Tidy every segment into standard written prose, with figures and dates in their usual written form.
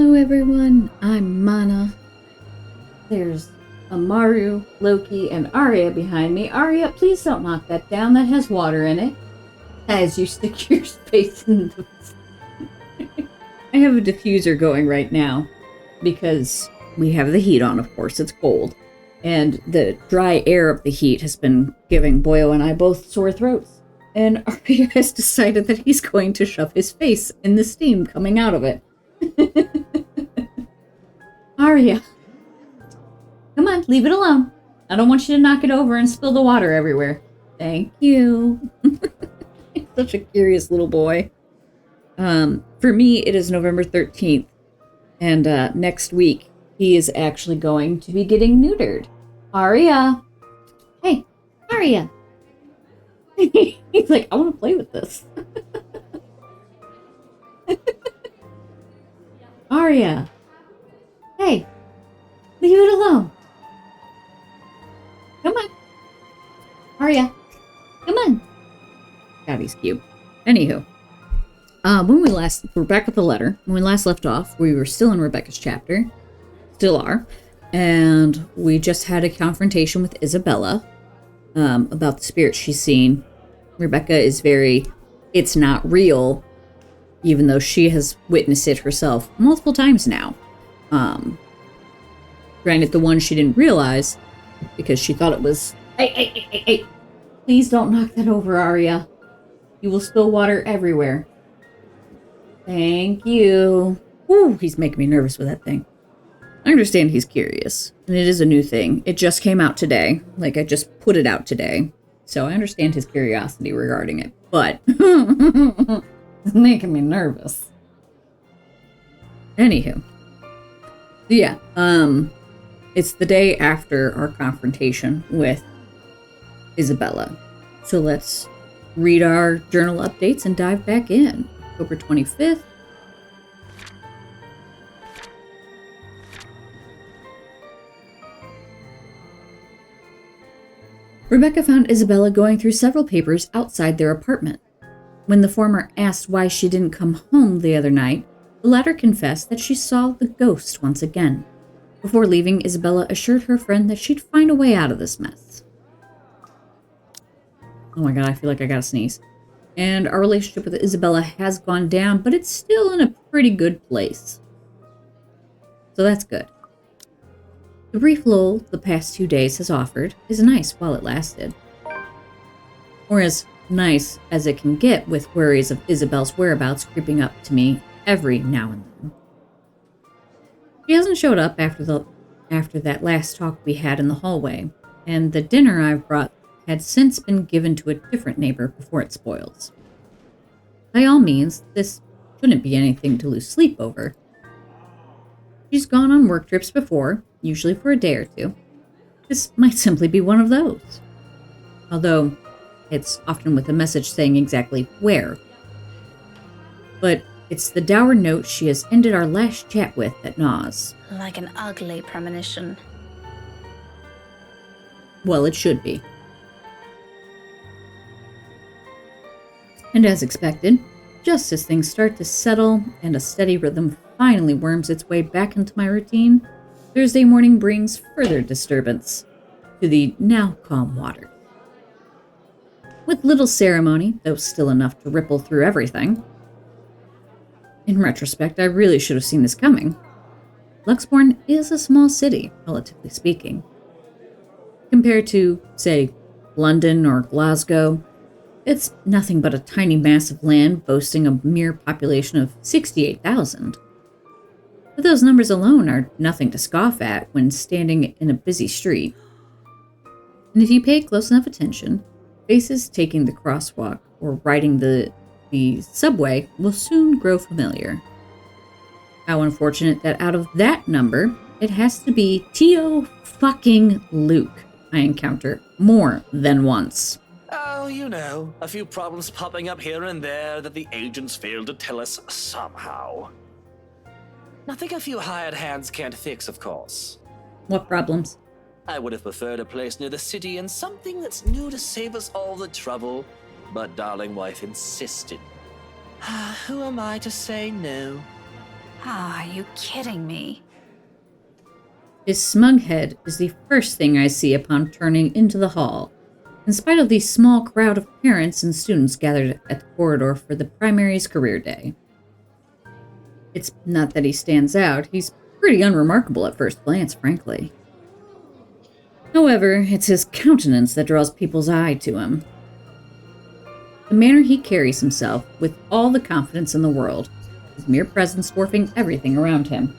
Hello everyone, I'm Manna. There's Amaru, Loki, and Arya behind me. Arya, please don't knock that down. That has water in it. As you stick your face in the... I have a diffuser going right now because we have the heat on, of course. It's cold. And the dry air of the heat has been giving Boyo and I both sore throats. And Arya has decided that he's going to shove his face in the steam coming out of it. Arya, come on, leave it alone. I don't want you to knock it over and spill the water everywhere. Thank you. He's such a curious little boy. For me, it is November 13th, and next week, he is actually going to be getting neutered. Arya! Hey, Arya! He's like, I want to play with this. Arya! Hey, leave it alone. Come on. Arya, come on. God, he's cute. Anywho, we're back with the letter. When we last left off, we were still in Rebecca's chapter. Still are. And we just had a confrontation with Isabella about the spirit she's seen. Rebecca is it's not real, even though she has witnessed it herself multiple times now. Granted, the one she didn't realize because she thought it was... Hey. Please don't knock that over, Arya. You will spill water everywhere. Thank you. Whew, he's making me nervous with that thing. I understand he's curious, and it is a new thing. It just came out today. Like, I just put it out today. So I understand his curiosity regarding it, but it's making me nervous. Anywho. Yeah, it's the day after our confrontation with Isabella. So let's read our journal updates and dive back in. October 25th. Rebecca found Isabella going through several papers outside their apartment. When the former asked why she didn't come home the other night, the latter confessed that she saw the ghost once again. Before leaving, Isabella assured her friend that she'd find a way out of this mess. Oh my god, I feel like I gotta sneeze. And our relationship with Isabella has gone down, but it's still in a pretty good place. So that's good. The brief lull the past 2 days has offered is nice while it lasted. Or as nice as it can get with worries of Isabel's whereabouts creeping up to me every now and then. She hasn't showed up after that last talk we had in the hallway, and the dinner I've brought had since been given to a different neighbor before it spoils. By all means, this shouldn't be anything to lose sleep over. She's gone on work trips before, usually for a day or two. This might simply be one of those. Although, it's often with a message saying exactly where. But it's the dour note she has ended our last chat with that gnaws. Like an ugly premonition. Well, it should be. And as expected, just as things start to settle and a steady rhythm finally worms its way back into my routine, Thursday morning brings further disturbance to the now calm water. With little ceremony, though still enough to ripple through everything. In retrospect, I really should have seen this coming. Luxbourne is a small city, relatively speaking. Compared to, say, London or Glasgow, it's nothing but a tiny mass of land boasting a mere population of 68,000. But those numbers alone are nothing to scoff at when standing in a busy street. And if you pay close enough attention, faces taking the crosswalk or riding the subway will soon grow familiar. How unfortunate that out of that number, it has to be T.O. fucking Luke I encounter more than once. Oh, you know, a few problems popping up here and there that the agents failed to tell us somehow. Nothing a few hired hands can't fix, of course. What problems? I would have preferred a place near the city and something that's new to save us all the trouble, but darling wife insisted. Who am I to say no? Ah, are you kidding me? His smug head is the first thing I see upon turning into the hall, in spite of the small crowd of parents and students gathered at the corridor for the primary's career day. It's not that he stands out, he's pretty unremarkable at first glance, frankly. However, it's his countenance that draws people's eye to him. The manner he carries himself, with all the confidence in the world, his mere presence dwarfing everything around him.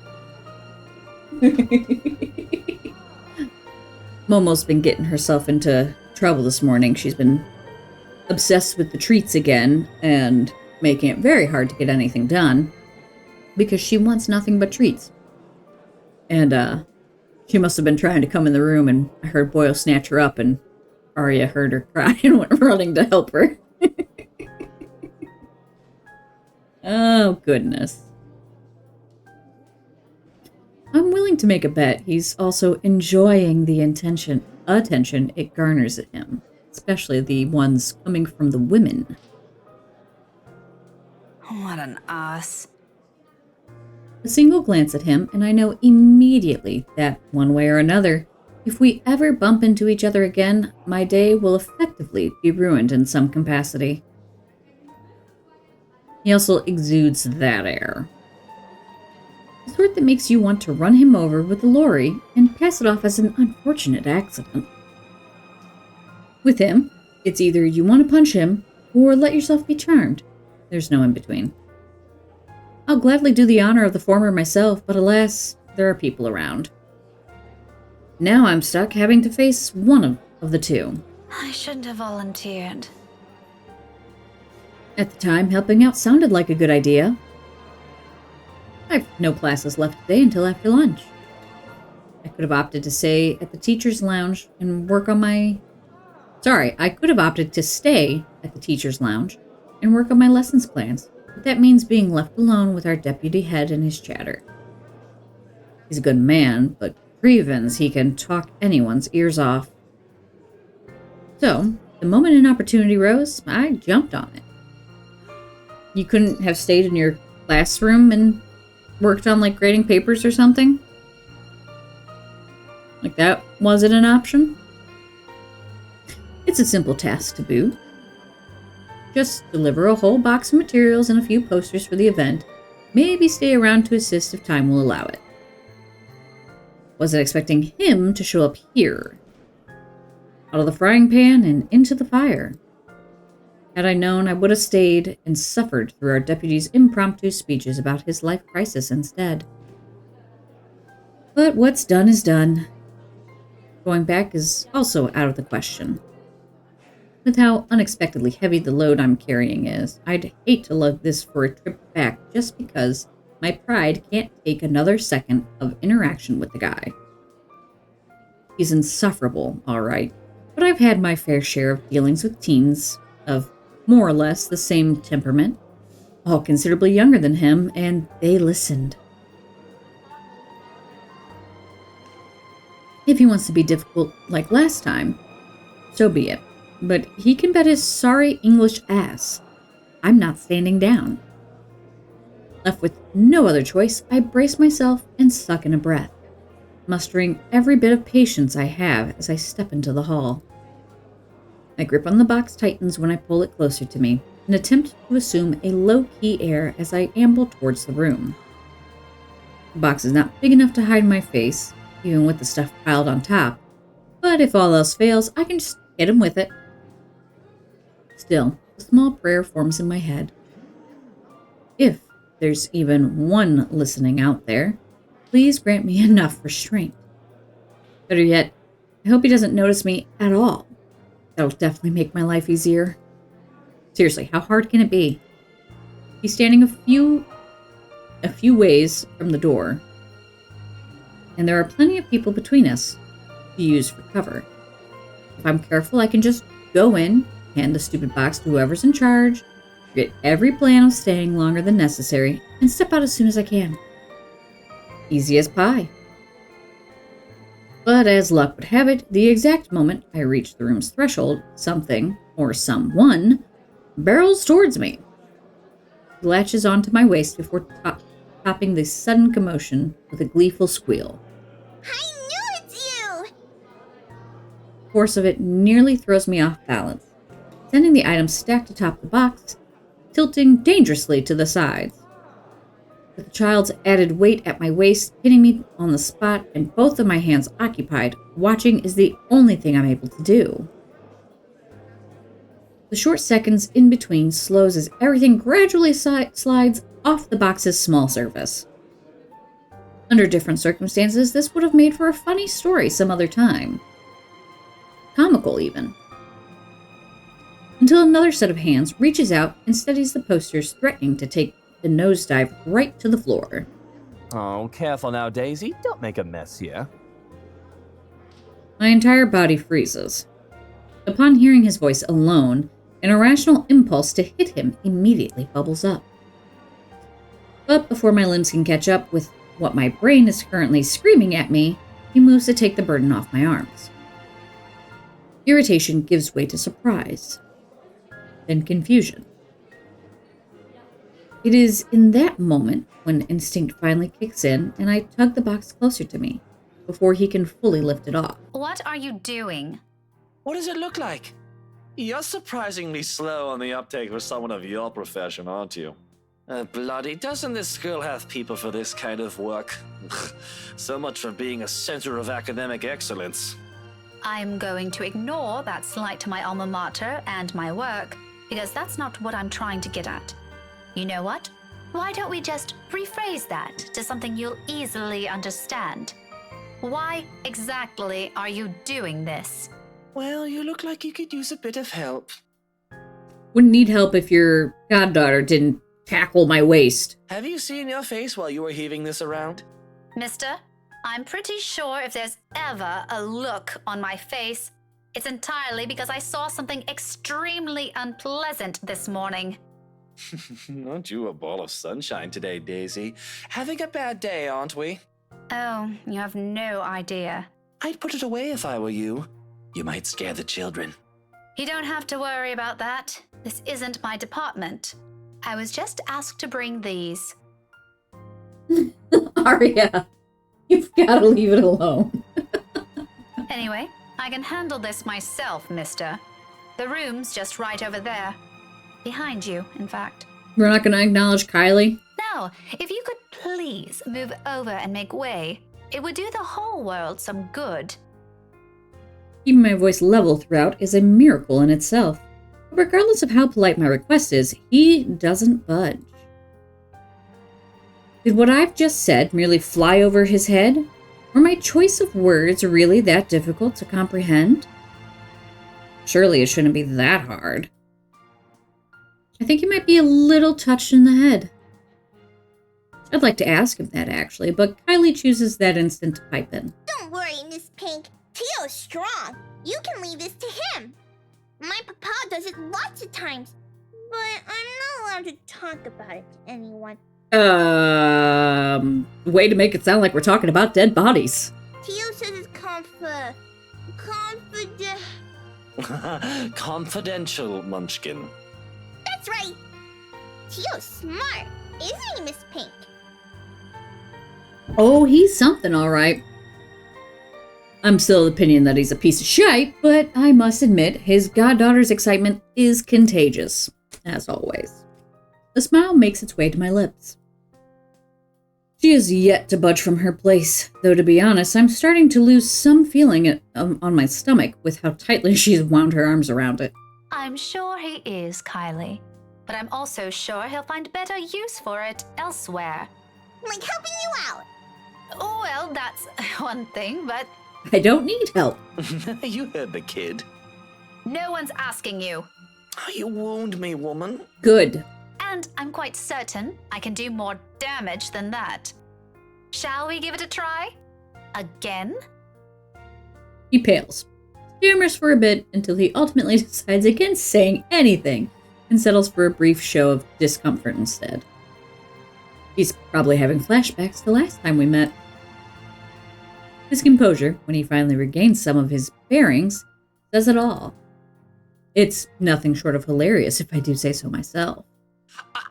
Momo's been getting herself into trouble this morning. She's been obsessed with the treats again and making it very hard to get anything done because she wants nothing but treats. And she must have been trying to come in the room, and I heard Boyle snatch her up, and Arya heard her cry and went running to help her. Oh, goodness. I'm willing to make a bet he's also enjoying the attention it garners at him, especially the ones coming from the women. What an ass. A single glance at him, and I know immediately that, one way or another, if we ever bump into each other again, my day will effectively be ruined in some capacity. He also exudes that air. The sort that makes you want to run him over with the lorry and pass it off as an unfortunate accident. With him, it's either you want to punch him or let yourself be charmed. There's no in between. I'll gladly do the honor of the former myself, but alas, there are people around. Now I'm stuck having to face one of the two. I shouldn't have volunteered. At the time, helping out sounded like a good idea. I've no classes left today until after lunch. I could have opted to stay at the teacher's lounge and work on my... I could have opted to stay at the teacher's lounge and work on my lessons plans, but that means being left alone with our deputy head and his chatter. He's a good man, but grievance he can talk anyone's ears off. So, the moment an opportunity rose, I jumped on it. You couldn't have stayed in your classroom and worked on, like, grading papers or something? Like that wasn't an option? It's a simple task to boot. Just deliver a whole box of materials and a few posters for the event. Maybe stay around to assist if time will allow it. Wasn't expecting him to show up here. Out of the frying pan and into the fire. Had I known, I would have stayed and suffered through our deputy's impromptu speeches about his life crisis instead. But what's done is done. Going back is also out of the question. With how unexpectedly heavy the load I'm carrying is, I'd hate to lug this for a trip back just because my pride can't take another second of interaction with the guy. He's insufferable, all right, but I've had my fair share of dealings with teens of more or less the same temperament, all considerably younger than him, and they listened. If he wants to be difficult like last time, so be it. But he can bet his sorry English ass I'm not standing down. Left with no other choice, I brace myself and suck in a breath, mustering every bit of patience I have as I step into the hall. My grip on the box tightens when I pull it closer to me, and attempt to assume a low-key air as I amble towards the room. The box is not big enough to hide my face, even with the stuff piled on top, but if all else fails, I can just hit him with it. Still, a small prayer forms in my head. If there's even one listening out there, please grant me enough restraint. Better yet, I hope he doesn't notice me at all. That'll definitely make my life easier. Seriously, how hard can it be? He's standing a few ways from the door, and there are plenty of people between us to use for cover. If I'm careful, I can just go in, hand the stupid box to whoever's in charge, get every plan of staying longer than necessary, and step out as soon as I can. Easy as pie. But as luck would have it, the exact moment I reach the room's threshold, something, or someone, barrels towards me. He latches onto my waist before stopping the sudden commotion with a gleeful squeal. I knew it's you! The force of it nearly throws me off balance, sending the items stacked atop the box, tilting dangerously to the sides. With the child's added weight at my waist, hitting me on the spot, and both of my hands occupied, watching is the only thing I'm able to do. The short seconds in between slows as everything gradually slides off the box's small surface. Under different circumstances, this would have made for a funny story some other time. Comical, even. Until another set of hands reaches out and steadies the posters, threatening to take the nosedive right to the floor. Oh, careful now, Daisy. Don't make a mess here. My entire body freezes. Upon hearing his voice alone, an irrational impulse to hit him immediately bubbles up. But before my limbs can catch up with what my brain is currently screaming at me, he moves to take the burden off my arms. Irritation gives way to surprise, then confusion. It is in that moment when instinct finally kicks in and I tug the box closer to me before he can fully lift it off. What are you doing? What does it look like? You're surprisingly slow on the uptake for someone of your profession, aren't you? Bloody, doesn't this school have people for this kind of work? So much for being a center of academic excellence. I'm going to ignore that slight to my alma mater and my work, because that's not what I'm trying to get at. You know what? Why don't we just rephrase that to something you'll easily understand? Why exactly are you doing this? Well, you look like you could use a bit of help. Wouldn't need help if your goddaughter didn't tackle my waist. Have you seen your face while you were heaving this around? Mister, I'm pretty sure if there's ever a look on my face, it's entirely because I saw something extremely unpleasant this morning. Aren't you a ball of sunshine today, Daisy? Having a bad day, aren't we? Oh, you have no idea. I'd put it away if I were you. You might scare the children. You don't have to worry about that. This isn't my department. I was just asked to bring these. Arya, you've got to leave it alone. Anyway, I can handle this myself, mister. The room's just right over there. Behind you, in fact. We're not going to acknowledge Kylie? Now, if you could please move over and make way, it would do the whole world some good. Keeping my voice level throughout is a miracle in itself. But regardless of how polite my request is, he doesn't budge. Did what I've just said merely fly over his head? Were my choice of words really that difficult to comprehend? Surely it shouldn't be that hard. I think he might be a little touched in the head. I'd like to ask him that, actually, but Kylie chooses that instant to pipe in. Don't worry, Miss Pink. Tio's strong. You can leave this to him. My papa does it lots of times, but I'm not allowed to talk about it to anyone. Way to make it sound like we're talking about dead bodies. Tio says it's Confidential, Munchkin. That's right. Tio's smart, isn't he, Miss Pink? Oh, he's something, all right. I'm still of the opinion that he's a piece of shite, but I must admit his goddaughter's excitement is contagious, as always. A smile makes its way to my lips. She is yet to budge from her place, though to be honest, I'm starting to lose some feeling on my stomach with how tightly she's wound her arms around it. I'm sure he is, Kylie. But I'm also sure he'll find better use for it elsewhere. Like helping you out. Oh, well, that's one thing, but I don't need help. You heard the kid. no one's asking you. You wound me, woman. Good. And I'm quite certain I can do more damage than that. Shall we give it a try? Again? He pales, stammers for a bit until he ultimately decides against saying anything and settles for a brief show of discomfort instead. He's probably having flashbacks to the last time we met. His composure, when he finally regains some of his bearings, says it all. It's nothing short of hilarious, if I do say so myself.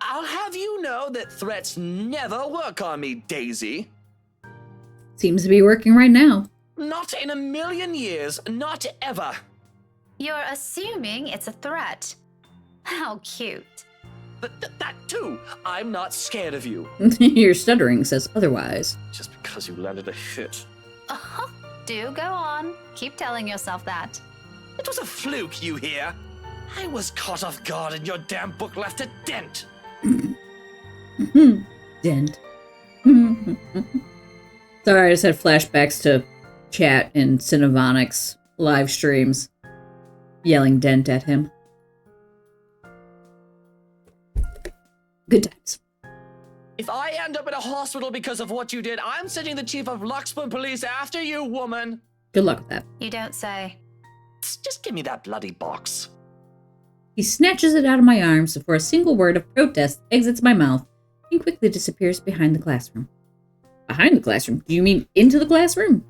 I'll have you know know that threats never work on me, Daisy. Seems to be working right now. Not in a million years, not ever. You're assuming it's a threat. How cute. That too. I'm not scared of you. Your stuttering says otherwise. Just because you landed a hit. Oh, do go on. Keep telling yourself that. It was a fluke, you hear? I was caught off guard and your damn book left a dent. Dent. Sorry, I just had flashbacks to chat in Cinevonic's live streams, yelling Dent at him. Good times. If I end up in a hospital because of what you did, I'm sending the chief of Luxburn Police after you, woman. Good luck with that. You don't say. Just give me that bloody box. He snatches it out of my arms before a single word of protest exits my mouth and quickly disappears behind the classroom. Behind the classroom? Do you mean into the classroom?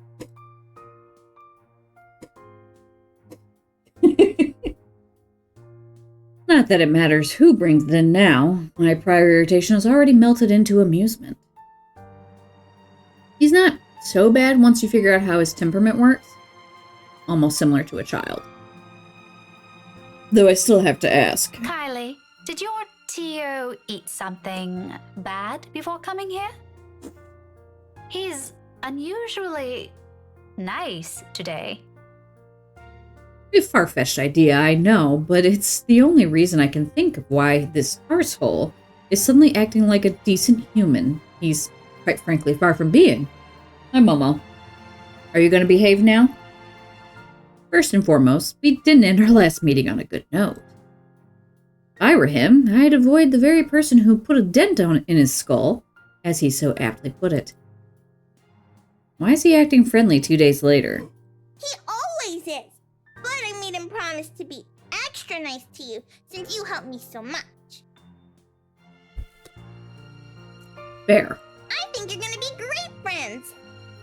Not that it matters who brings it in now. My prior irritation has already melted into amusement. He's not so bad once you figure out how his temperament works. Almost similar to a child. Though I still have to ask. Kylie, did your Tio eat something bad before coming here? He's unusually nice today. A far-fetched idea, I know, but it's the only reason I can think of why this arsehole is suddenly acting like a decent human he's, quite frankly, far from being. Hi, Momo. Are you going to behave now? First and foremost, we didn't end our last meeting on a good note. If I were him, I'd avoid the very person who put a dent in his skull, as he so aptly put it. Why is he acting friendly 2 days later? He always is. But I made him promise to be extra nice to you since you helped me so much. Fair. I think you're gonna be great friends.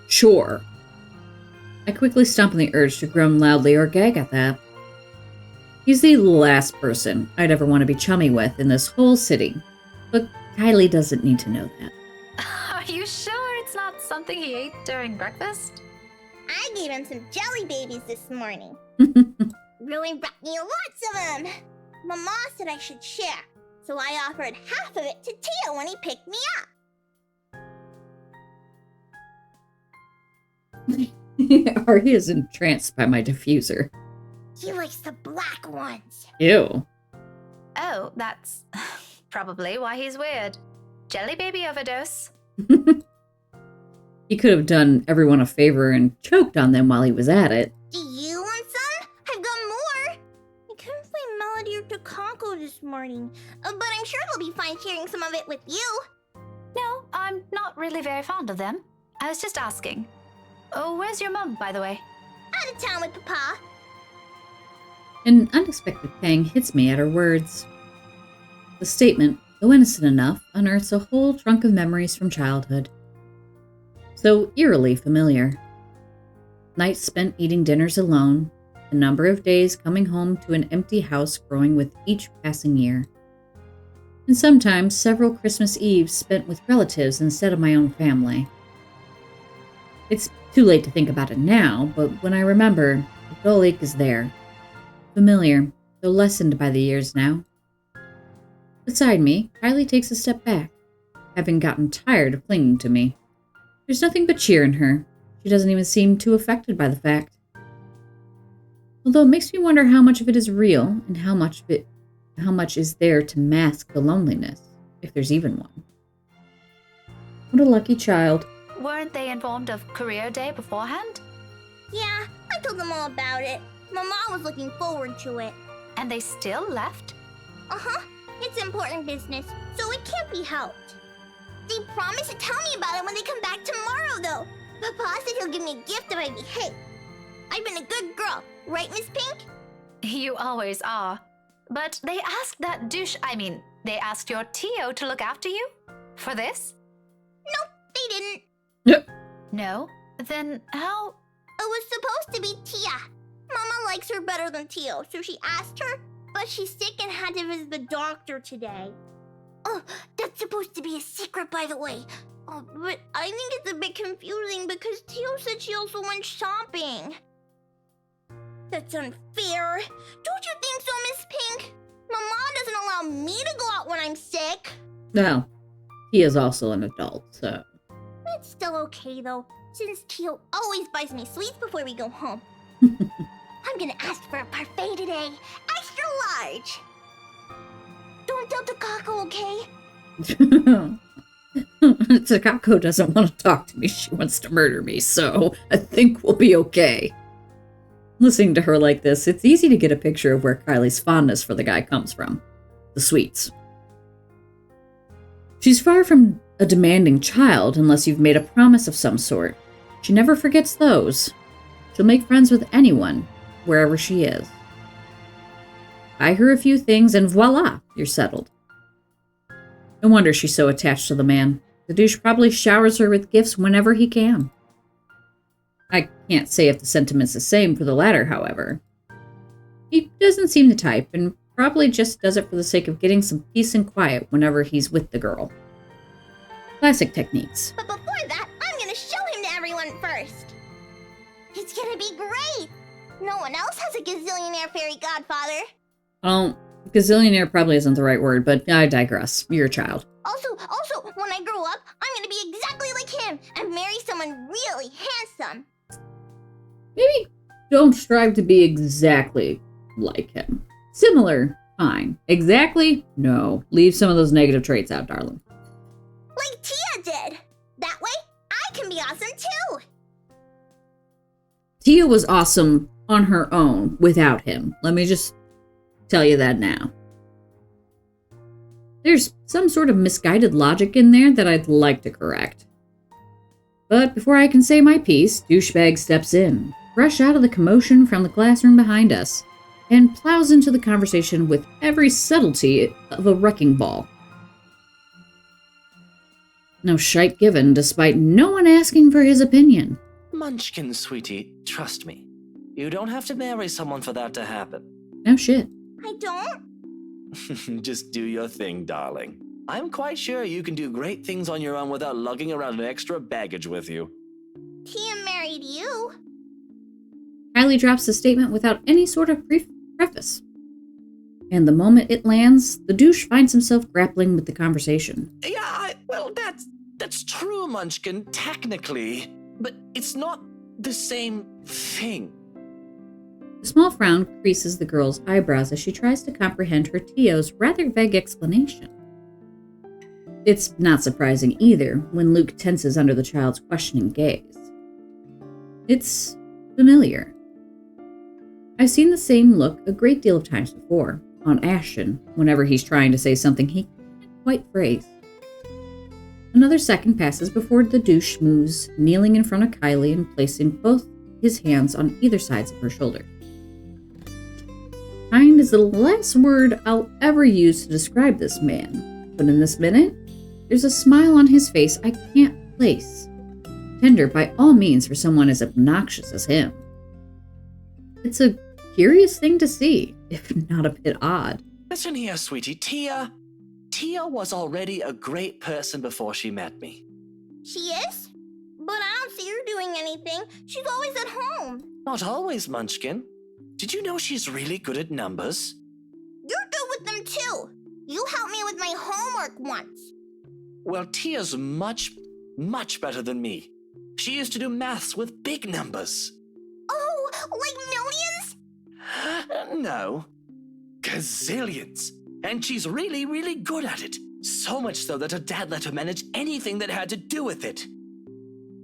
Sure. I quickly stomp on the urge to groan loudly or gag at that. He's the last person I'd ever want to be chummy with in this whole city. But Kylie doesn't need to know that. Are you sure it's not something he ate during breakfast? I gave him some jelly babies this morning. Really brought me lots of them. Mama said I should share, so I offered half of it to Tio when he picked me up. Or he is entranced by my diffuser. He likes the black ones. Ew. Oh, that's probably why he's weird. Jelly baby overdose. He could have done everyone a favor and choked on them while he was at it. Do you want some? I've got more. I couldn't find Melody or Takako this morning, but I'm sure they'll be fine sharing some of it with you. No, I'm not really very fond of them. I was just asking. Oh, where's your mum, by the way? Out of town with Papa. An unexpected pang hits me at her words. The statement, though innocent enough, unearths a whole trunk of memories from childhood. So eerily familiar. Nights spent eating dinners alone, a number of days coming home to an empty house growing with each passing year. And sometimes several Christmas Eves spent with relatives instead of my own family. It's too late to think about it now, but when I remember, the dull ache is there. Familiar, though lessened by the years now. Beside me, Kylie takes a step back, having gotten tired of clinging to me. There's nothing but cheer in her. She doesn't even seem too affected by the fact. Although it makes me wonder how much of it is real and how much is there to mask the loneliness, if there's even one. What a lucky child. Weren't they informed of career day beforehand? Yeah, I told them all about it. Mama was looking forward to it. And they still left? Uh-huh. It's important business, so it can't be helped. They promised to tell me about it when they come back tomorrow, though. Papa said he'll give me a gift if I behave. I've been a good girl, right, Miss Pink? You always are. But they asked they asked your Tio to look after you? For this? Nope, they didn't. Yep. No? Then how? It was supposed to be Tia. Mama likes her better than Tio, so she asked her, but she's sick and had to visit the doctor today. Oh, that's supposed to be a secret, by the way. Oh, but I think it's a bit confusing because Teal said she also went shopping. That's unfair. Don't you think so, Miss Pink? Mama doesn't allow me to go out when I'm sick. Well, he is also an adult, so... It's still okay, though, since Teal always buys me sweets before we go home. I'm gonna ask for a parfait today. Extra large. Don't tell Takako, okay? Takako doesn't want to talk to me. She wants to murder me, so I think we'll be okay. Listening to her like this, it's easy to get a picture of where Kylie's fondness for the guy comes from. The sweets. She's far from a demanding child unless you've made a promise of some sort. She never forgets those. She'll make friends with anyone, wherever she is. Buy her a few things and voila, you're settled. No wonder she's so attached to the man. The douche probably showers her with gifts whenever he can. I can't say if the sentiment's the same for the latter, however. He doesn't seem the type, and probably just does it for the sake of getting some peace and quiet whenever he's with the girl. Classic techniques. But before that, I'm gonna show him to everyone first. It's gonna be great. No one else has a gazillionaire fairy godfather. Oh, gazillionaire probably isn't the right word, but I digress. You're a child. Also, when I grow up, I'm gonna be exactly like him and marry someone really handsome. Maybe don't strive to be exactly like him. Similar, fine. Exactly? No. Leave some of those negative traits out, darling. Like Tia did. That way, I can be awesome too. Tia was awesome on her own without him. Let me just tell you that now. There's some sort of misguided logic in there that I'd like to correct. But before I can say my piece, douchebag steps in, fresh out of the commotion from the classroom behind us, and plows into the conversation with every subtlety of a wrecking ball. No shite given, despite no one asking for his opinion. Munchkin, sweetie, trust me. You don't have to marry someone for that to happen. No shit. I don't? Just do your thing, darling. I'm quite sure you can do great things on your own without lugging around an extra baggage with you. Tia married you. Kylie drops the statement without any sort of preface. And the moment it lands, the douche finds himself grappling with the conversation. Yeah, well, that's true, Munchkin, technically. But it's not the same thing. A small frown creases the girl's eyebrows as she tries to comprehend her Tio's rather vague explanation. It's not surprising either when Luke tenses under the child's questioning gaze. It's familiar. I've seen the same look a great deal of times before, on Ashton, whenever he's trying to say something he can't quite phrase. Another second passes before the douche moves, kneeling in front of Kylie and placing both his hands on either sides of her shoulder. Kind is the last word I'll ever use to describe this man, but in this minute, there's a smile on his face I can't place. Tender by all means for someone as obnoxious as him. It's a curious thing to see, if not a bit odd. Listen here, sweetie. Tia was already a great person before she met me. She is? But I don't see her doing anything. She's always at home. Not always, Munchkin. Did you know she's really good at numbers? You're good with them too. You helped me with my homework once. Well, Tia's much, much better than me. She used to do maths with big numbers. Oh, like millions? No. Gazillions. And she's really, really good at it. So much so that her dad let her manage anything that had to do with it.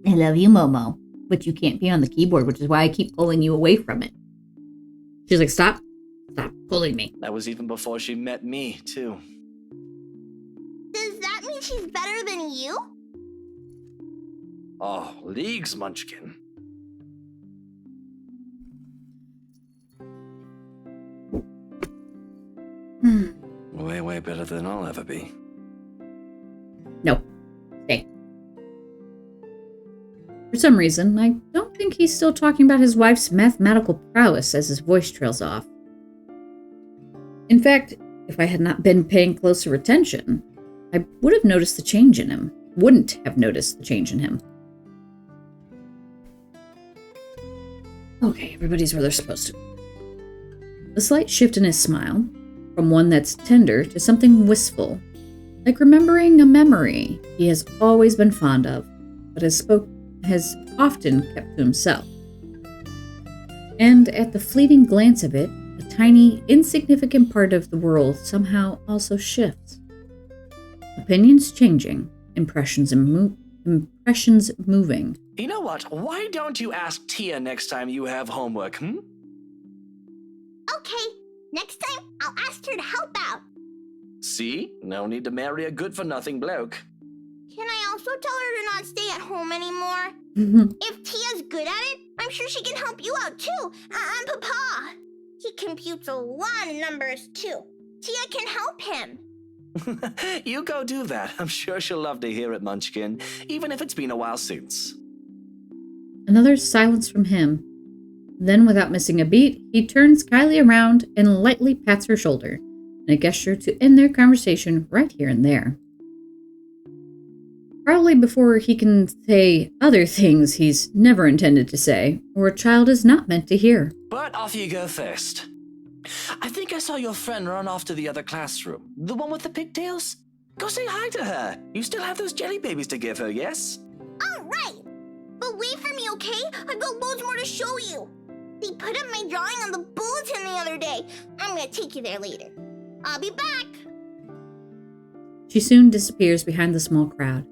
I love you, Momo, but you can't be on the keyboard, which is why I keep pulling you away from it. She's like, stop pulling me. That was even before she met me, too. Does that mean she's better than you? Oh, leagues, Munchkin. Way, way better than I'll ever be. No. Stay. For some reason, I don't think he's still talking about his wife's mathematical prowess as his voice trails off. In fact, if I had not been paying closer attention, I would have noticed the change in him. Wouldn't have noticed the change in him. Okay, everybody's where they're supposed to. The slight shift in his smile, from one that's tender to something wistful, like remembering a memory he has always been fond of, but has often kept to himself. And at the fleeting glance of it, a tiny, insignificant part of the world somehow also shifts. Opinions changing, impressions moving. You know what? Why don't you ask Tia next time you have homework, Okay, next time I'll ask her to help out. See? No need to marry a good-for-nothing bloke. Can I also tell her to not stay at home anymore? If Tia's good at it, I'm sure she can help you out too. And Papa. He computes a lot of numbers too. Tia can help him. You go do that. I'm sure she'll love to hear it, Munchkin, even if it's been a while since. Another silence from him. Then, without missing a beat, he turns Kylie around and lightly pats her shoulder, in a gesture to end their conversation right here and there. Probably before he can say other things he's never intended to say, or a child is not meant to hear. But off you go first. I think I saw your friend run off to the other classroom. The one with the pigtails? Go say hi to her. You still have those jelly babies to give her, yes? All right. But wait for me, okay? I've got loads more to show you. They put up my drawing on the bulletin the other day. I'm gonna take you there later. I'll be back. She soon disappears behind the small crowd,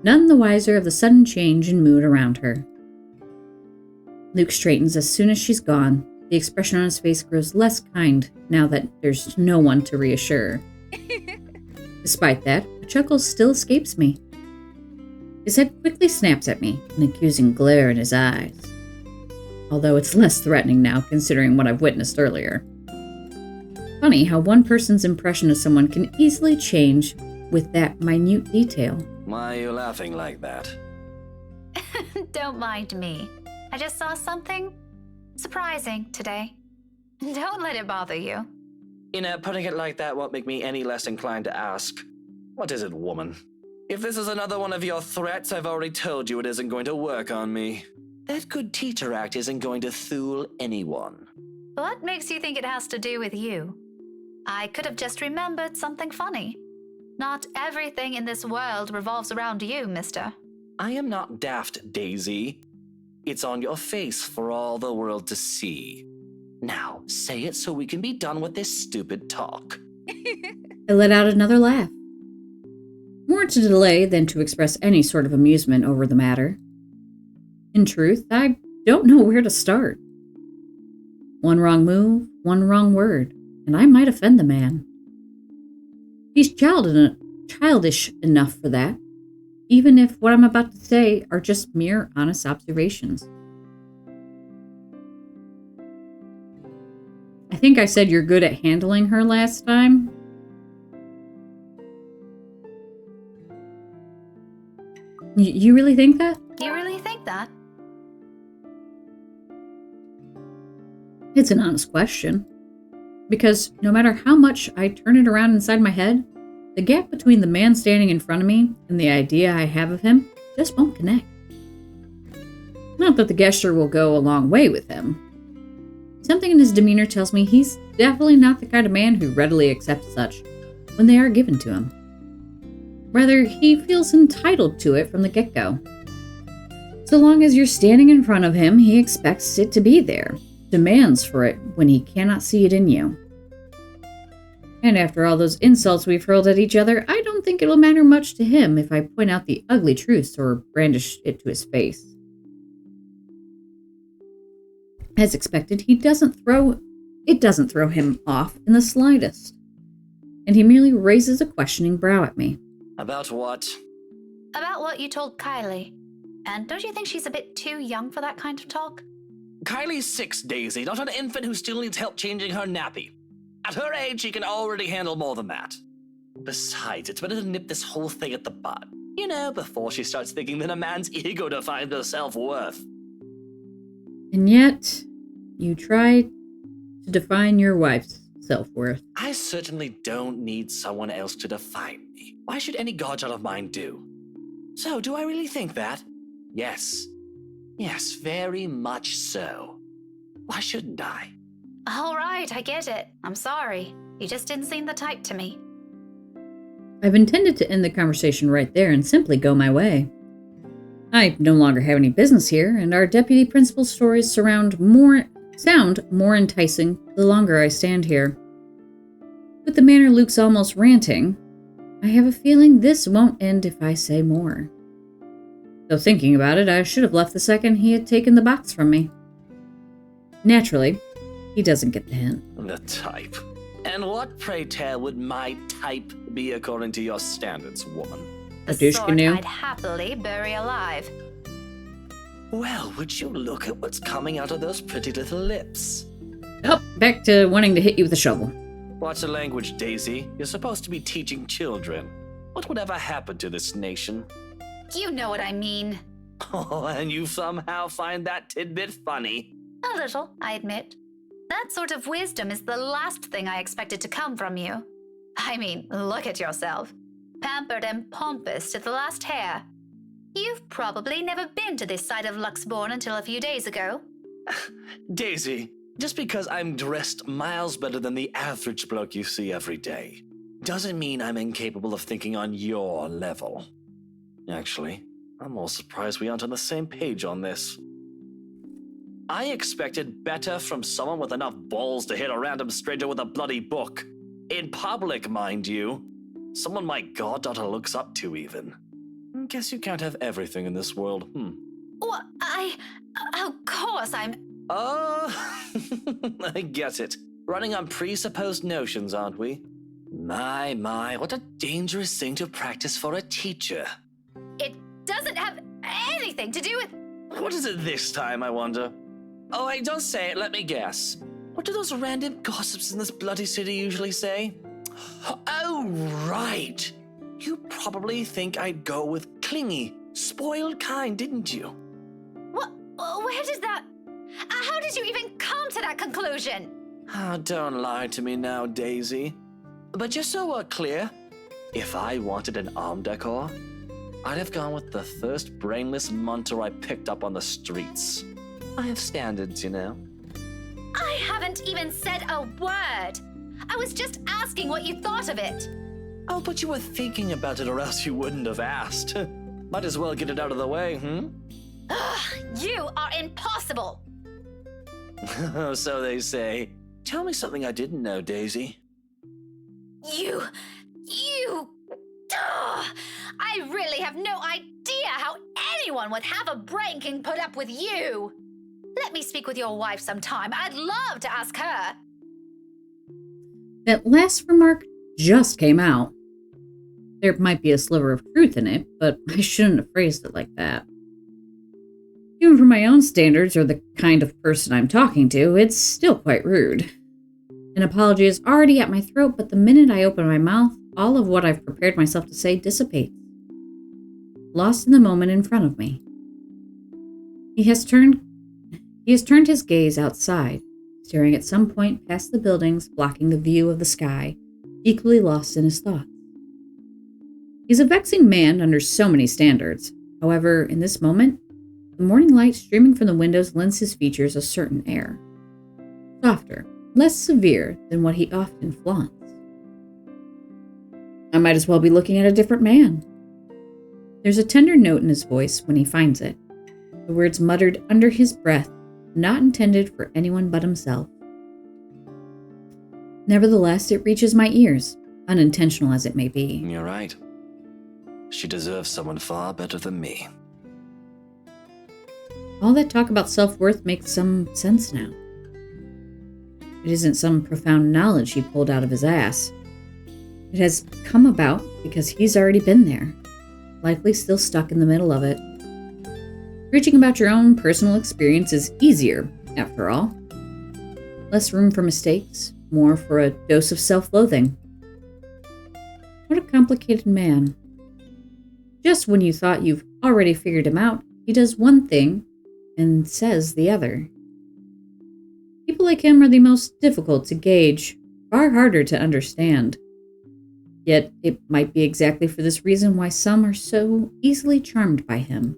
none the wiser of the sudden change in mood around her. Luke straightens as soon as she's gone. The expression on his face grows less kind now that there's no one to reassure. Despite that, a chuckle still escapes me. His head quickly snaps at me, an accusing glare in his eyes. Although it's less threatening now, considering what I've witnessed earlier. Funny how one person's impression of someone can easily change with that minute detail. Why are you laughing like that? Don't mind me. I just saw something surprising today. Don't let it bother you. Putting it like that won't make me any less inclined to ask. What is it, woman? If this is another one of your threats, I've already told you it isn't going to work on me. That good teacher act isn't going to fool anyone. What makes you think it has to do with you? I could have just remembered something funny. Not everything in this world revolves around you, mister. I am not daft, Daisy. It's on your face for all the world to see. Now, say it so we can be done with this stupid talk. I let out another laugh. More to delay than to express any sort of amusement over the matter. In truth, I don't know where to start. One wrong move, one wrong word, and I might offend the man. He's childish enough for that, even if what I'm about to say are just mere honest observations. I think I said you're good at handling her last time. You really think that? You really think that? It's an honest question. Because no matter how much I turn it around inside my head, the gap between the man standing in front of me and the idea I have of him just won't connect. Not that the gesture will go a long way with him. Something in his demeanor tells me he's definitely not the kind of man who readily accepts such when they are given to him. Rather, he feels entitled to it from the get-go. So long as you're standing in front of him, he expects it to be there, demands for it when he cannot see it in you. And after all those insults we've hurled at each other, I don't think it'll matter much to him if I point out the ugly truths or brandish it to his face. As expected, it doesn't throw him off in the slightest, and he merely raises a questioning brow at me. About what? About what you told Kylie. And don't you think she's a bit too young for that kind of talk? Kylie's 6, Daisy, not an infant who still needs help changing her nappy. At her age, she can already handle more than that. Besides, it's better to nip this whole thing at the bud. You know, before she starts thinking that a man's ego defines her self-worth. And yet, you try to define your wife's self-worth. I certainly don't need someone else to define me. Why should any godchild of mine do? So, do I really think that? Yes. Yes, very much so. Why shouldn't I? All right, I get it. I'm sorry. You just didn't seem the type to me. I've intended to end the conversation right there and simply go my way. I no longer have any business here, and our deputy principal's stories sound more enticing the longer I stand here. With the manner Luke's almost ranting, I have a feeling this won't end if I say more. Though thinking about it, I should have left the second he had taken the box from me. Naturally, he doesn't get the hint. The type. And what, pray tell, would my type be according to your standards, woman? A The douche sort canoe? I'd happily bury alive. Well, would you look at what's coming out of those pretty little lips? Oh, back to wanting to hit you with a shovel. Watch the language, Daisy. You're supposed to be teaching children. What would ever happen to this nation? You know what I mean. Oh, and you somehow find that tidbit funny. A little, I admit. That sort of wisdom is the last thing I expected to come from you. I mean, look at yourself. Pampered and pompous to the last hair. You've probably never been to this side of Luxbourne until a few days ago. Daisy, just because I'm dressed miles better than the average bloke you see every day, doesn't mean I'm incapable of thinking on your level. Actually, I'm more surprised we aren't on the same page on this. I expected better from someone with enough balls to hit a random stranger with a bloody book. In public, mind you. Someone my goddaughter looks up to, even. Guess you can't have everything in this world, What? Of course I'm... Oh, I get it. Running on presupposed notions, aren't we? My, what a dangerous thing to practice for a teacher. It doesn't have anything to do with... What is it this time, I wonder? Oh, hey, don't say it, let me guess. What do those random gossips in this bloody city usually say? Oh, right. You probably think I'd go with clingy, spoiled kind, didn't you? What? Where did that... How did you even come to that conclusion? Oh, don't lie to me now, Daisy. But just so we're clear, if I wanted an arm decor, I'd have gone with the first brainless munter I picked up on the streets. I have standards, you know. I haven't even said a word. I was just asking what you thought of it. Oh, but you were thinking about it or else you wouldn't have asked. Might as well get it out of the way, You are impossible. So they say. Tell me something I didn't know, Daisy. You... I really have no idea how anyone with half a brain can put up with you. Let me speak with your wife sometime. I'd love to ask her. That last remark just came out. There might be a sliver of truth in it, but I shouldn't have phrased it like that. Even for my own standards, or the kind of person I'm talking to, it's still quite rude. An apology is already at my throat, but the minute I open my mouth, all of what I've prepared myself to say dissipates. Lost in the moment in front of me. He has turned his gaze outside, staring at some point past the buildings blocking the view of the sky, equally lost in his thoughts. He's a vexing man under so many standards. However, in this moment, the morning light streaming from the windows lends his features a certain air. Softer, less severe than what he often flaunts. I might as well be looking at a different man. There's a tender note in his voice when he finds it. The words muttered under his breath, not intended for anyone but himself. Nevertheless, it reaches my ears, unintentional as it may be. You're right. She deserves someone far better than me. All that talk about self-worth makes some sense now. It isn't some profound knowledge he pulled out of his ass. It has come about because he's already been there, likely still stuck in the middle of it. Preaching about your own personal experience is easier, after all. Less room for mistakes, more for a dose of self-loathing. What a complicated man. Just when you thought you've already figured him out, he does one thing and says the other. People like him are the most difficult to gauge, far harder to understand. Yet it might be exactly for this reason why some are so easily charmed by him.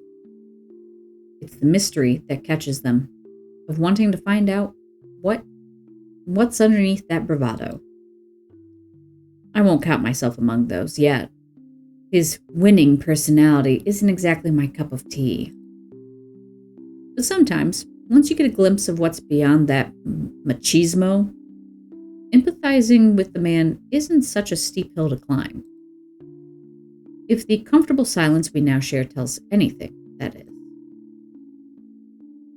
It's the mystery that catches them, of wanting to find out what's underneath that bravado. I won't count myself among those yet. His winning personality isn't exactly my cup of tea. But sometimes, once you get a glimpse of what's beyond that machismo, empathizing with the man isn't such a steep hill to climb. If the comfortable silence we now share tells anything, that is.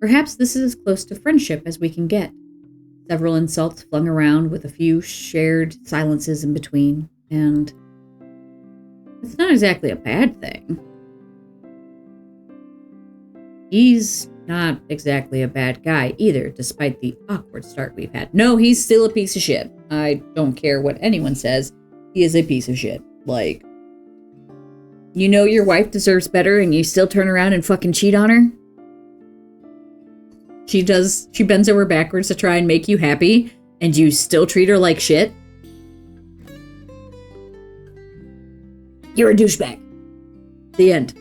Perhaps this is as close to friendship as we can get. Several insults flung around with a few shared silences in between, and it's not exactly a bad thing. He's not exactly a bad guy either, despite the awkward start we've had. No, he's still a piece of shit. I don't care what anyone says. He is a piece of shit. Like, you know your wife deserves better and you still turn around and fucking cheat on her? She bends over backwards to try and make you happy, and you still treat her like shit? You're a douchebag. The end.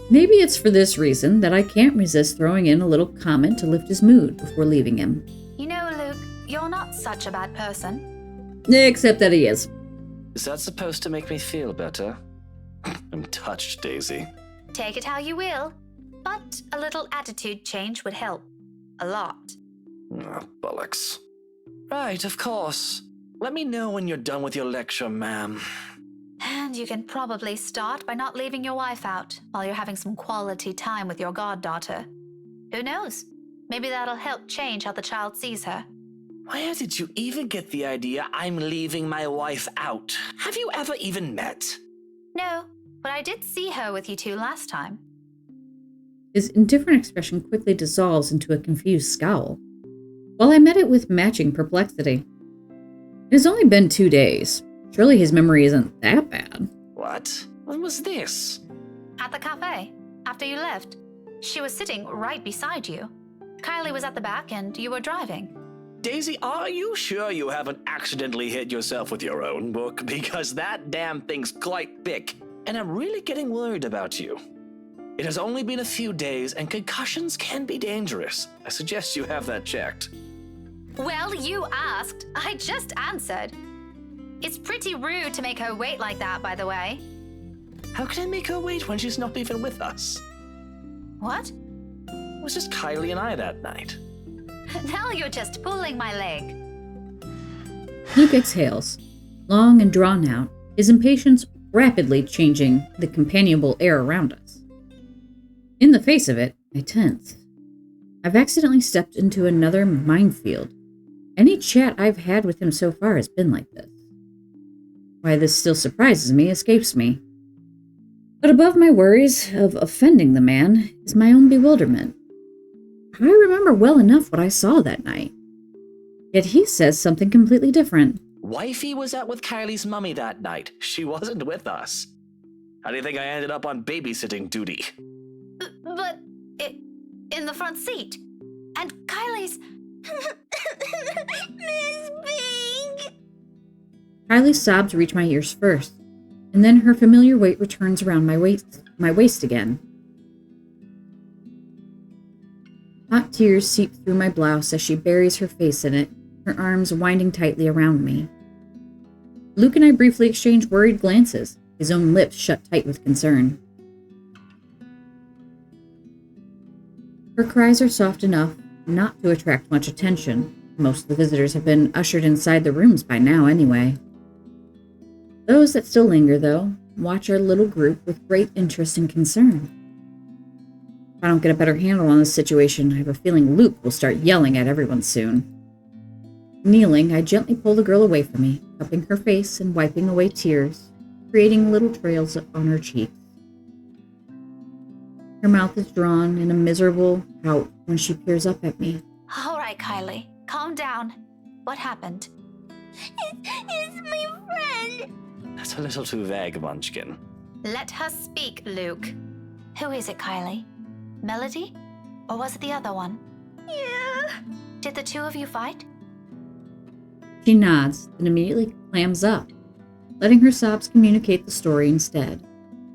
Maybe it's for this reason that I can't resist throwing in a little comment to lift his mood before leaving him. You know, Luke, you're not such a bad person. Except that he is. Is that supposed to make me feel better? I'm touched, Daisy. Take it how you will, but a little attitude change would help. A lot. Bollocks. Right, of course. Let me know when you're done with your lecture, ma'am. And you can probably start by not leaving your wife out while you're having some quality time with your goddaughter. Who knows? Maybe that'll help change how the child sees her. Where did you even get the idea I'm leaving my wife out? Have you ever even met? No, but I did see her with you two last time. His indifferent expression quickly dissolves into a confused scowl, while I met it with matching perplexity. It has only been 2 days. Surely his memory isn't that bad. What? When was this? At the cafe, after you left. She was sitting right beside you. Kylie was at the back and you were driving. Daisy, are you sure you haven't accidentally hit yourself with your own book? Because that damn thing's quite big, and I'm really getting worried about you. It has only been a few days, and concussions can be dangerous. I suggest you have that checked. Well, you asked. I just answered. It's pretty rude to make her wait like that, by the way. How can I make her wait when she's not even with us? What? It was just Kylie and I that night. Now you're just pulling my leg. Luke exhales, long and drawn out, his impatience rapidly changing the companionable air around us. In the face of it, I tense. I've accidentally stepped into another minefield. Any chat I've had with him so far has been like this. Why this still surprises me escapes me. But above my worries of offending the man is my own bewilderment. I remember well enough what I saw that night. Yet he says something completely different. Wifey was out with Kylie's mummy that night. She wasn't with us. How do you think I ended up on babysitting duty? But in the front seat. And Kylie's... Miss Pink! Kylie's sobs reach my ears first, and then her familiar weight returns around my waist again. Hot tears seep through my blouse as she buries her face in it, her arms winding tightly around me. Luke and I briefly exchange worried glances, his own lips shut tight with concern. Her cries are soft enough not to attract much attention. Most of the visitors have been ushered inside the rooms by now anyway. Those that still linger, though, watch our little group with great interest and concern. If I don't get a better handle on this situation, I have a feeling Luke will start yelling at everyone soon. Kneeling, I gently pull the girl away from me, cupping her face and wiping away tears, creating little trails on her cheeks. Her mouth is drawn in a miserable pout when she peers up at me. All right, Kylie, calm down. What happened? It's my friend! That's a little too vague, Munchkin. Let her speak, Luke. Who is it, Kylie? Melody? Or was it the other one? Yeah. Did the two of you fight? She nods, then immediately clams up, letting her sobs communicate the story instead,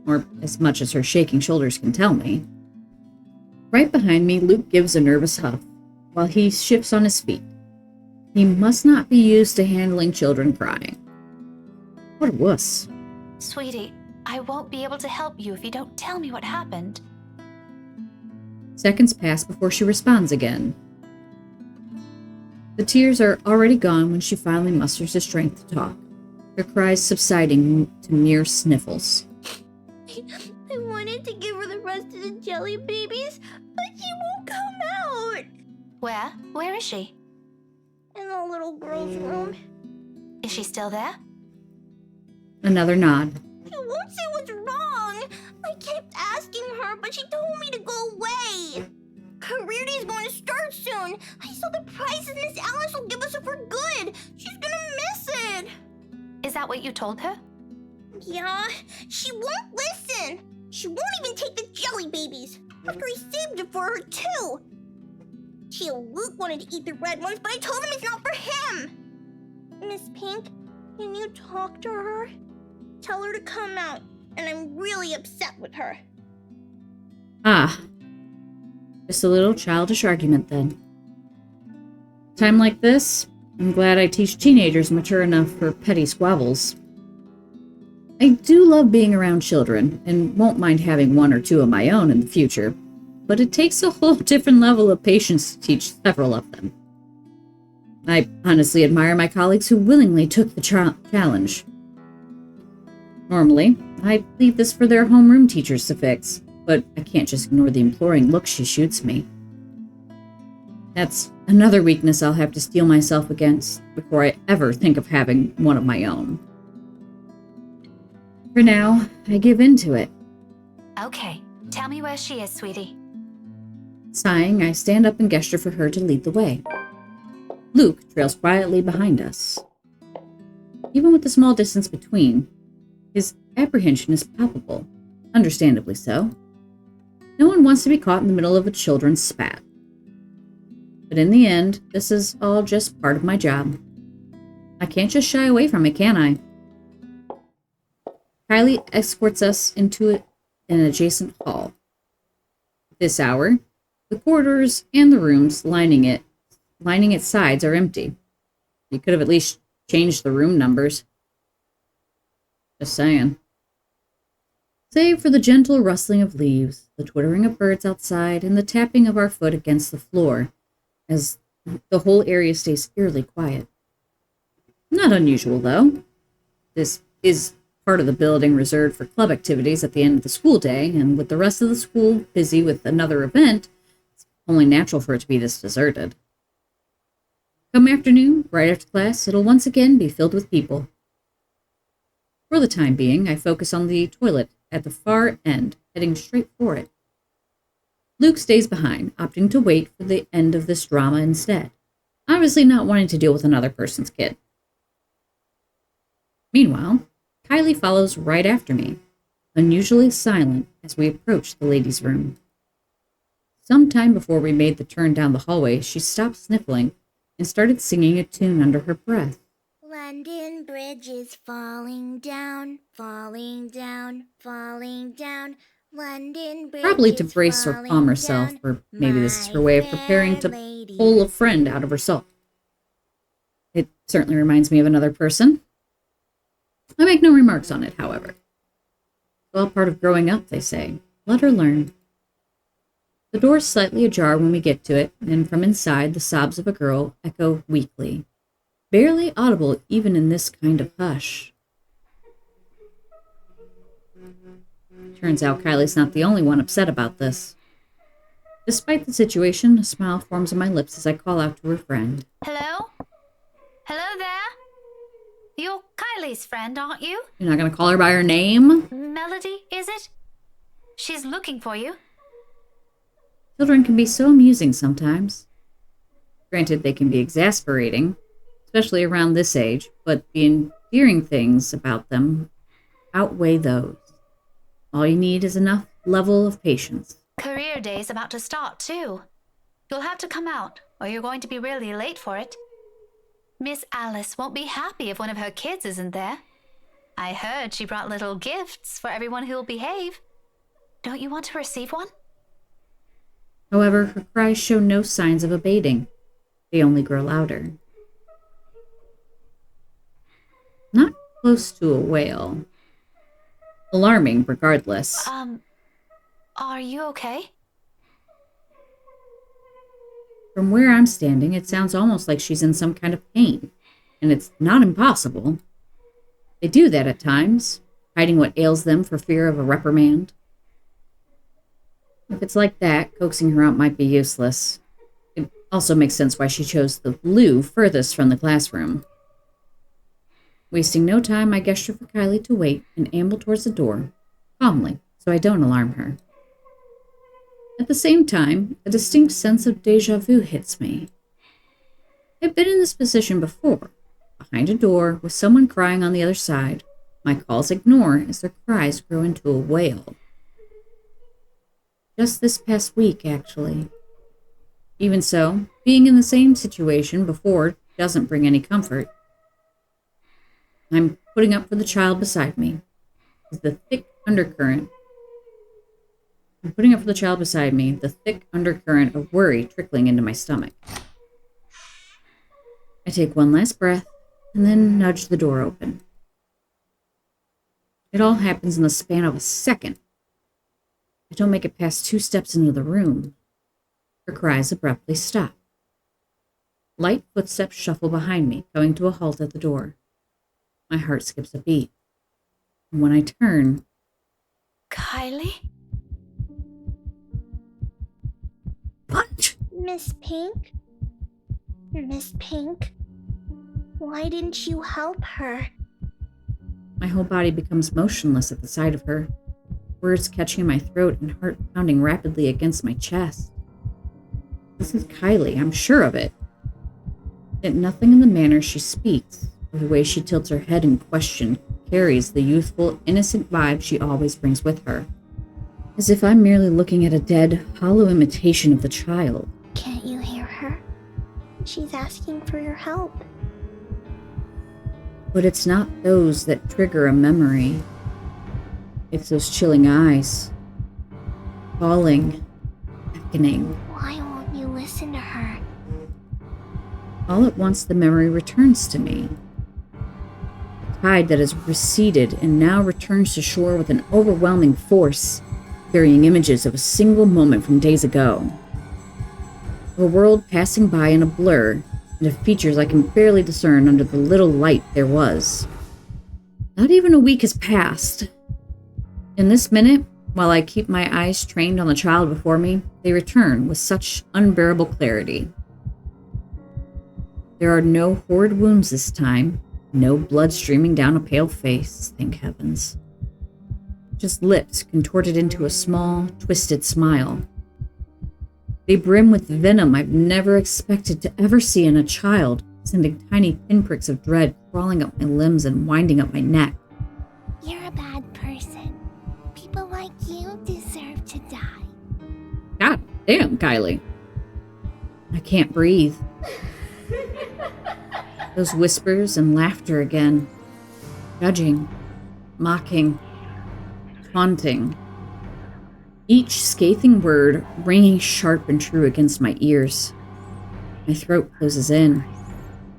or as much as her shaking shoulders can tell me. Right behind me, Luke gives a nervous huff, while he shifts on his feet. He must not be used to handling children crying. What a wuss. Sweetie, I won't be able to help you if you don't tell me what happened. Seconds pass before she responds again. The tears are already gone when she finally musters the strength to talk, her cries subsiding to mere sniffles. I wanted to give her the rest of the jelly babies, but she won't come out. Where? Where is she? In the little girl's room. Is she still there? Another nod. She won't say what's wrong. I kept asking her, but she told me to go away. Career Day's going to start soon. I saw the prizes Miss Alice will give us for good. She's gonna miss it. Is that what you told her? Yeah, she won't listen. She won't even take the jelly babies. After I saved it for her, too. She and Luke wanted to eat the red ones, but I told him it's not for him. Miss Pink, can you talk to her? Tell her to come out, and I'm really upset with her. Ah. Just a little childish argument then. Time like this, I'm glad I teach teenagers mature enough for petty squabbles. I do love being around children, and won't mind having one or two of my own in the future, but it takes a whole different level of patience to teach several of them. I honestly admire my colleagues who willingly took the challenge. Normally, I'd leave this for their homeroom teachers to fix, but I can't just ignore the imploring look she shoots me. That's another weakness I'll have to steel myself against before I ever think of having one of my own. For now, I give in to it. Okay, tell me where she is, sweetie. Sighing, I stand up and gesture for her to lead the way. Luke trails quietly behind us. Even with the small distance between, his apprehension is palpable, understandably so. No one wants to be caught in the middle of a children's spat. But in the end, this is all just part of my job. I can't just shy away from it, can I? Kylie escorts us into an adjacent hall. This hour, the corridors and the rooms lining its sides are empty. You could have at least changed the room numbers. Just saying. Save for the gentle rustling of leaves, the twittering of birds outside, and the tapping of our foot against the floor, as the whole area stays eerily quiet. Not unusual, though. This is part of the building reserved for club activities at the end of the school day, and with the rest of the school busy with another event, it's only natural for it to be this deserted. Come afternoon, right after class, it'll once again be filled with people. For the time being, I focus on the toilet at the far end, heading straight for it. Luke stays behind, opting to wait for the end of this drama instead, obviously not wanting to deal with another person's kid. Meanwhile, Kylie follows right after me, unusually silent as we approach the ladies' room. Sometime before we made the turn down the hallway, she stopped sniffling and started singing a tune under her breath. London Bridge is falling down, falling down, falling down. London Bridge Probably to is brace or falling calm herself, down, or maybe this is her my way of preparing fair to lady. pull a friend out of her sulk. It certainly reminds me of another person. I make no remarks on it, however. It's all part of growing up, they say. Let her learn. The door's slightly ajar when we get to it, and from inside the sobs of a girl echo weakly, barely audible even in this kind of hush. Turns out Kylie's not the only one upset about this. Despite the situation, a smile forms on my lips as I call out to her friend. Hello? Hello there? You're Kylie's friend, aren't you? You're not going to call her by her name? Melody, is it? She's looking for you. Children can be so amusing sometimes. Granted, they can be exasperating, especially around this age, but the endearing things about them outweigh those. All you need is enough level of patience. Career Day's about to start, too. You'll have to come out, or you're going to be really late for it. Miss Alice won't be happy if one of her kids isn't there. I heard she brought little gifts for everyone who'll behave. Don't you want to receive one? However, her cries show no signs of abating. They only grow louder. Not close to a wail. Alarming, regardless. Are you okay? From where I'm standing, it sounds almost like she's in some kind of pain. And it's not impossible. They do that at times, hiding what ails them for fear of a reprimand. If it's like that, coaxing her out might be useless. It also makes sense why she chose the loo furthest from the classroom. Wasting no time, I gesture for Kylie to wait and amble towards the door, calmly, so I don't alarm her. At the same time, a distinct sense of déjà vu hits me. I've been in this position before, behind a door with someone crying on the other side. My calls ignore as their cries grow into a wail. Just this past week, actually. Even so, being in the same situation before doesn't bring any comfort. I'm putting up for the child beside me. I'm putting up for the child beside me, the thick undercurrent of worry trickling into my stomach. I take one last breath and then nudge the door open. It all happens in the span of a second. I don't make it past 2 steps into the room. Her cries abruptly stop. Light footsteps shuffle behind me, coming to a halt at the door. My heart skips a beat. And when I turn... Kylie? What? Miss Pink? Miss Pink? Why didn't you help her? My whole body becomes motionless at the sight of her, words catching in my throat and heart pounding rapidly against my chest. This is Kylie, I'm sure of it. Yet nothing in the manner she speaks, or the way she tilts her head in question, carries the youthful, innocent vibe she always brings with her. As if I'm merely looking at a dead, hollow imitation of the child. Can't you hear her? She's asking for your help. But it's not those that trigger a memory. It's those chilling eyes. Calling. Beckoning. Why won't you listen to her? All at once the memory returns to me. A tide that has receded and now returns to shore with an overwhelming force, carrying images of a single moment from days ago. A world passing by in a blur, and of features I can barely discern under the little light there was. Not even a week has passed. In this minute, while I keep my eyes trained on the child before me, they return with such unbearable clarity. There are no horrid wounds this time, no blood streaming down a pale face, thank heavens. Just lips contorted into a small, twisted smile. They brim with venom I've never expected to ever see in a child, sending tiny pinpricks of dread crawling up my limbs and winding up my neck. You're a bad person. People like you deserve to die. God damn, Kylie. I can't breathe. Those whispers and laughter again. Judging, mocking, taunting. Each scathing word ringing sharp and true against my ears. My throat closes in.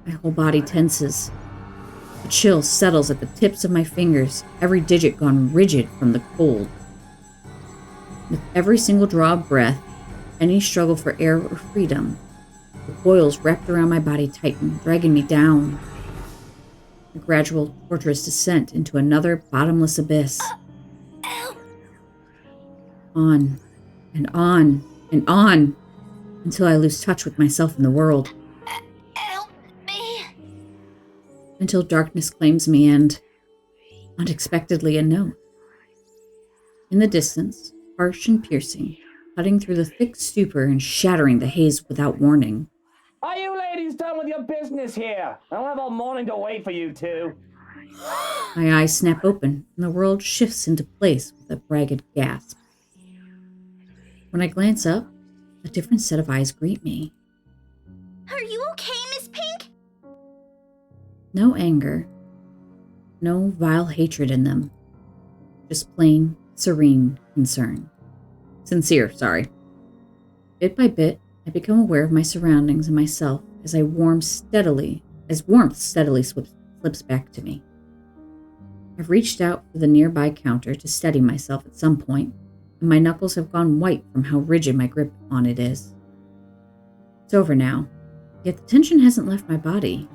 My whole body tenses. A chill settles at the tips of my fingers, every digit gone rigid from the cold. With every single draw of breath, any struggle for air or freedom, the coils wrapped around my body tighten, dragging me down. A gradual, torturous descent into another bottomless abyss. On, and on, and on, until I lose touch with myself and the world. Help me! Until darkness claims me and, unexpectedly, a note. In the distance, harsh and piercing, cutting through the thick stupor and shattering the haze without warning. Are you ladies done with your business here? I don't have all morning to wait for you two. My eyes snap open, and the world shifts into place with a ragged gasp. When I glance up, a different set of eyes greet me. Are you okay, Miss Pink? No anger. No vile hatred in them. Just plain, serene concern. Sincere, sorry. Bit by bit, I become aware of my surroundings and myself as warmth steadily slips back to me. I've reached out for the nearby counter to steady myself at some point, and my knuckles have gone white from how rigid my grip on it is. It's over now, yet the tension hasn't left my body.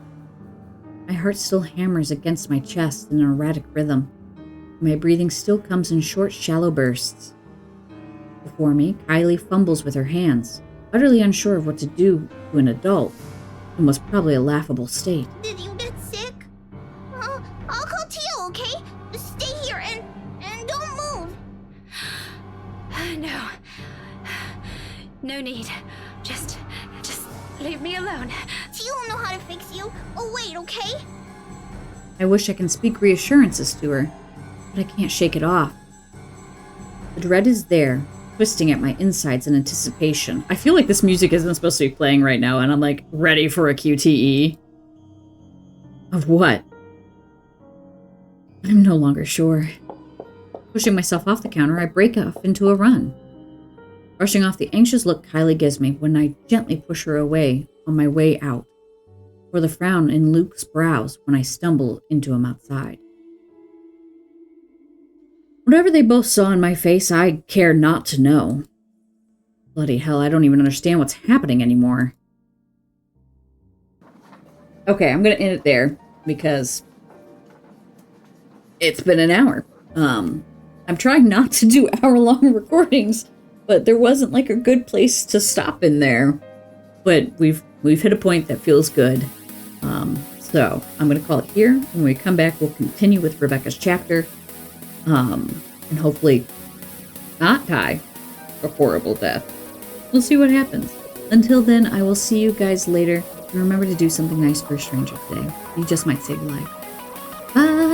My heart still hammers against my chest in an erratic rhythm. My breathing still comes in short, shallow bursts. Before me, Kylie fumbles with her hands, utterly unsure of what to do to an adult, in what's probably a laughable state. Did you get sick? I'll call Tio, okay? Just stay here and don't move. No. No need. Just leave me alone. Tio will know how to fix you. Oh, wait, okay? I wish I can speak reassurances to her, but I can't shake it off. The dread is there, twisting at my insides in anticipation. I feel like this music isn't supposed to be playing right now, and I'm like ready for a QTE. Of what? I'm no longer sure. Pushing myself off the counter, I break off into a run, brushing off the anxious look Kylie gives me when I gently push her away on my way out, or the frown in Luke's brows when I stumble into him outside. Whatever they both saw in my face, I care not to know. Bloody hell, I don't even understand what's happening anymore. Okay, I'm gonna end it there, because it's been an hour. I'm trying not to do hour-long recordings, but there wasn't like a good place to stop in there. But we've hit a point that feels good. So I'm gonna call it here. When we come back, we'll continue with Rebecca's chapter. And hopefully not die a horrible death. We'll see what happens. Until then, I will see you guys later. And remember to do something nice for a stranger today. You just might save a life. Bye!